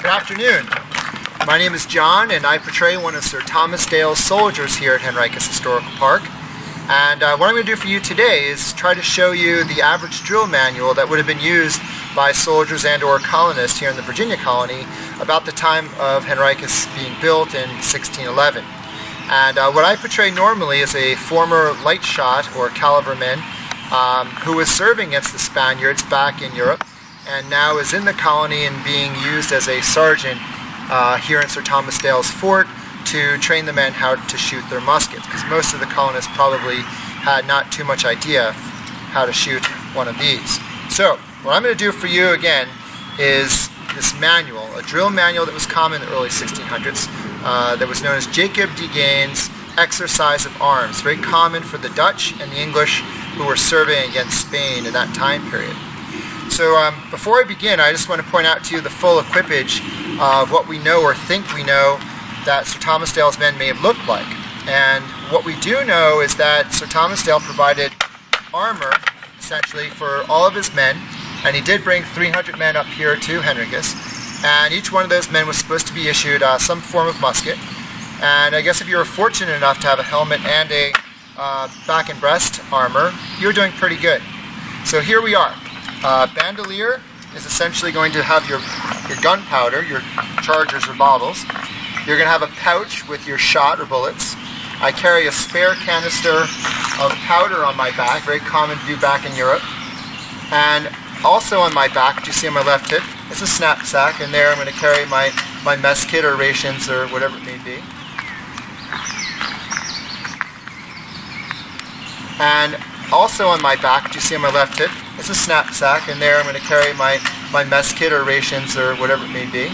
Good afternoon. My name is John, and I portray one of Sir Thomas Dale's soldiers here at Henricus Historical Park. And what I'm going to do for you today is try to show you the average drill manual that would have been used by soldiers and or colonists here in the Virginia colony about the time of Henricus being built in 1611. And what I portray normally is a former light shot or cavalryman who was serving against the Spaniards back in Europe and now is in the colony and being used as a sergeant here in Sir Thomas Dale's fort to train the men how to shoot their muskets, because most of the colonists probably had not too much idea how to shoot one of these. So what I'm going to do for you again is this manual, a drill manual that was common in the early 1600s that was known as Jacob de Gaines's Exercise of Arms, very common for the Dutch and the English who were serving against Spain in that time period. So before I begin, I just want to point out to you the full equipage of what we know or think we know that Sir Thomas Dale's men may have looked like. And what we do know is that Sir Thomas Dale provided armor, essentially, for all of his men, and he did bring 300 men up here to Henricus, and each one of those men was supposed to be issued some form of musket. And I guess if you were fortunate enough to have a helmet and a back and breast armor, you were doing pretty good. So here we are. Bandolier is essentially going to have your gunpowder, your chargers or bottles. You're going to have a pouch with your shot or bullets. I carry a spare canister of powder on my back, very common to do back in Europe. And also on my back, which you see on my left hip, is a knapsack, and there I'm going to carry my mess kit or rations or whatever it may be. And also on my back, which you see on my left hip, is a knapsack, and there I'm going to carry my mess kit or rations or whatever it may be.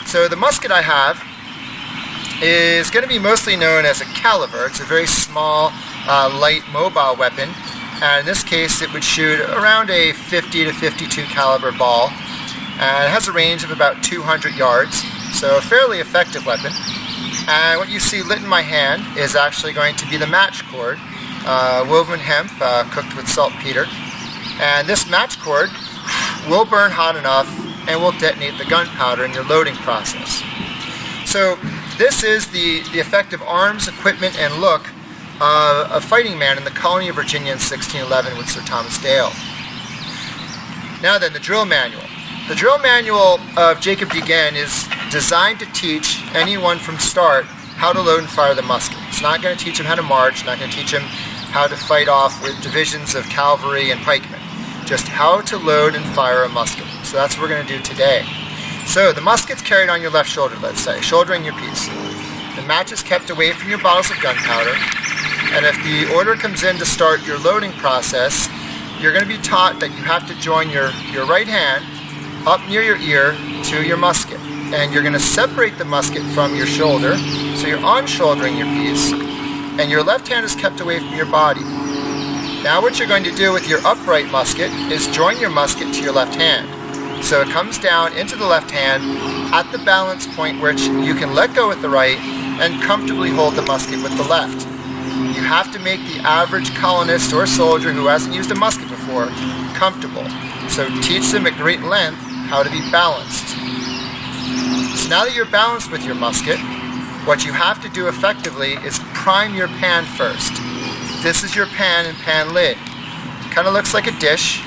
So the musket I have is going to be mostly known as a caliver. It's a very small, light, mobile weapon, and in this case it would shoot around a 50 to 52 caliber ball, and it has a range of about 200 yards, so a fairly effective weapon. And what you see lit in my hand is actually going to be the match cord, woven hemp cooked with saltpeter. And this match cord will burn hot enough and will detonate the gunpowder in your loading process. So this is the effective arms, equipment, and look of a fighting man in the colony of Virginia in 1611 with Sir Thomas Dale. Now then, the drill manual. The drill manual of Jacob de Gaines is designed to teach anyone from start how to load and fire the musket. It's not going to teach him how to march, not going to teach him how to fight off with divisions of cavalry and pikemen. Just how to load and fire a musket. So that's what we're going to do today. So the musket's carried on your left shoulder, let's say, shouldering your piece. The match is kept away from your bottles of gunpowder, and if the order comes in to start your loading process, you're going to be taught that you have to join your right hand up near your ear to your musket. And you're going to separate the musket from your shoulder, so you're on-shouldering your piece, and your left hand is kept away from your body. Now what you're going to do with your upright musket is join your musket to your left hand. So it comes down into the left hand at the balance point which you can let go with the right and comfortably hold the musket with the left. You have to make the average colonist or soldier who hasn't used a musket before comfortable. So teach them at great length how to be balanced. So now that you're balanced with your musket, what you have to do effectively is prime your pan first. This is your pan and pan lid. It kind of looks like a dish,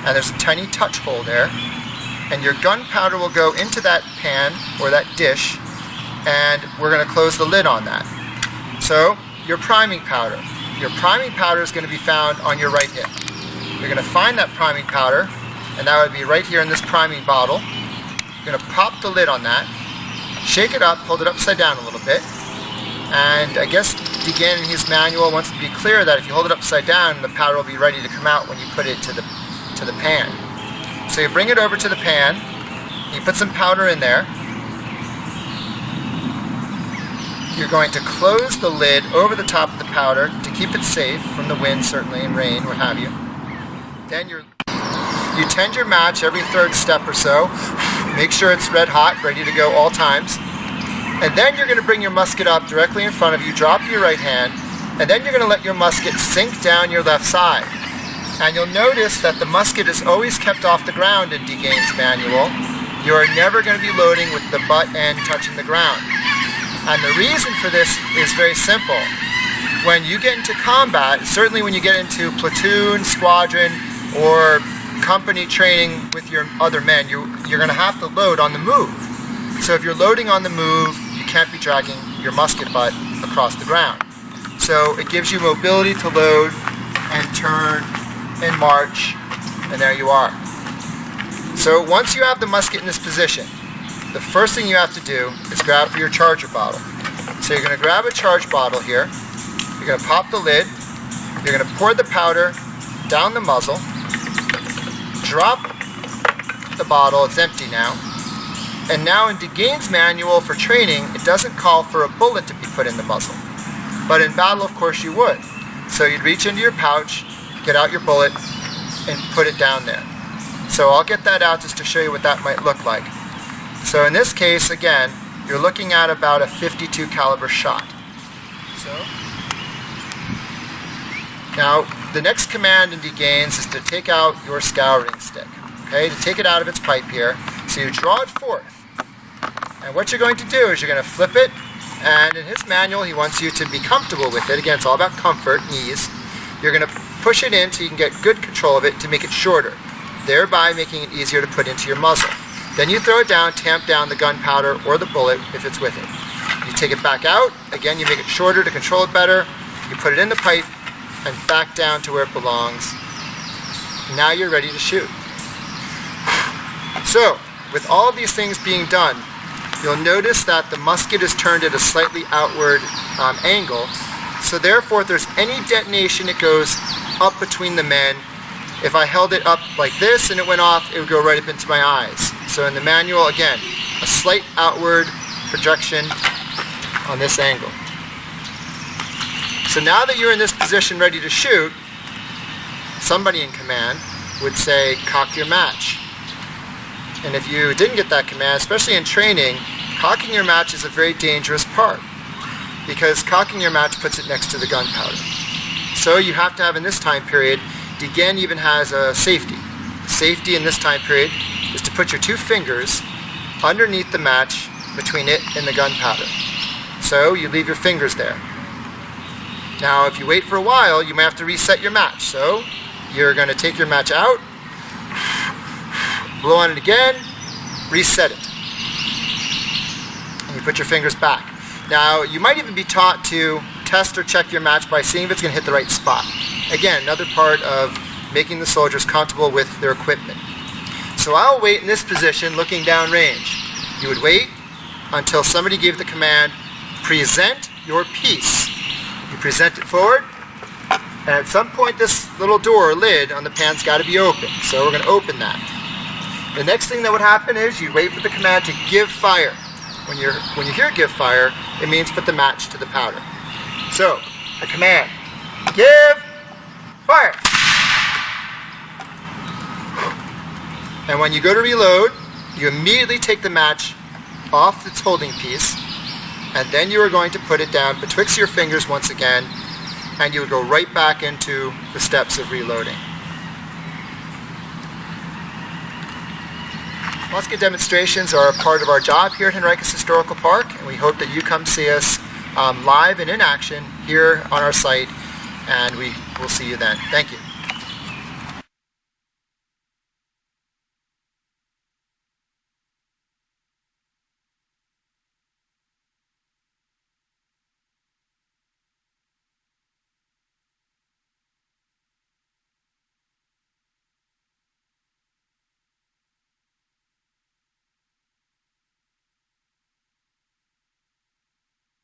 and there's a tiny touch hole there. And your gunpowder will go into that pan or that dish, and we're going to close the lid on that. So your priming powder. Your priming powder is going to be found on your right hip. You're going to find that priming powder, and that would be right here in this priming bottle. You're going to pop the lid on that, shake it up, hold it upside down a little bit, and I guess de Gaines in his manual wants to be clear that if you hold it upside down, the powder will be ready to come out when you put it to the pan. So you bring it over to the pan, you put some powder in there, you're going to close the lid over the top of the powder to keep it safe from the wind, certainly, and rain, what have you. Then you tend your match every third step or so. Make sure it's red hot, ready to go all times. And then you're going to bring your musket up directly in front of you, drop your right hand, and then you're going to let your musket sink down your left side. And you'll notice that the musket is always kept off the ground in DeGain's manual. You are never going to be loading with the butt end touching the ground. And the reason for this is very simple. When you get into combat, certainly when you get into platoon, squadron, or company training with your other men, you're going to have to load on the move. So if you're loading on the move, you can't be dragging your musket butt across the ground. So it gives you mobility to load and turn and march, and there you are. So once you have the musket in this position, the first thing you have to do is grab for your charger bottle. So you're going to grab a charge bottle here, you're going to pop the lid, you're going to pour the powder down the muzzle, drop the bottle, it's empty now, and now in DeGain's manual for training, it doesn't call for a bullet to be put in the muzzle. But in battle, of course, you would. So you'd reach into your pouch, get out your bullet, and put it down there. So I'll get that out just to show you what that might look like. So in this case, again, you're looking at about a .52 caliber shot. So now the next command in DeGain's is to take out your scouring stick. Okay, to take it out of its pipe here. So you draw it forth. And what you're going to do is you're going to flip it, and in his manual he wants you to be comfortable with it. Again, it's all about comfort and ease. You're going to push it in so you can get good control of it to make it shorter, thereby making it easier to put into your muzzle. Then you throw it down, tamp down the gunpowder or the bullet if it's with it. You take it back out, again you make it shorter to control it better, you put it in the pipe and back down to where it belongs. Now you're ready to shoot. So, with all of these things being done, you'll notice that the musket is turned at a slightly outward angle, so therefore if there's any detonation it goes up between the men. If I held it up like this and it went off, it would go right up into my eyes. So in the manual, again, a slight outward projection on this angle. So now that you're in this position ready to shoot, somebody in command would say, cock your match. And if you didn't get that command, especially in training, cocking your match is a very dangerous part, because cocking your match puts it next to the gunpowder. So you have to have, in this time period, DeGain even has a safety. Safety in this time period is to put your two fingers underneath the match between it and the gunpowder. So you leave your fingers there. Now if you wait for a while, you may have to reset your match. So you're going to take your match out, blow on it again, reset it. And you put your fingers back. Now you might even be taught to test or check your match by seeing if it's going to hit the right spot. Again, another part of making the soldiers comfortable with their equipment. So I'll wait in this position looking down range. You would wait until somebody gave the command, present your piece. You present it forward, and at some point this little door or lid on the pan's got to be open. So we're going to open that. The next thing that would happen is you wait for the command to give fire. When you hear give fire, it means put the match to the powder. So, the command, give fire. And when you go to reload, you immediately take the match off its holding piece, and then you are going to put it down betwixt your fingers once again, and you would go right back into the steps of reloading. Musket demonstrations are a part of our job here at Henricus Historical Park, and we hope that you come see us live and in action here on our site, and we will see you then. Thank you.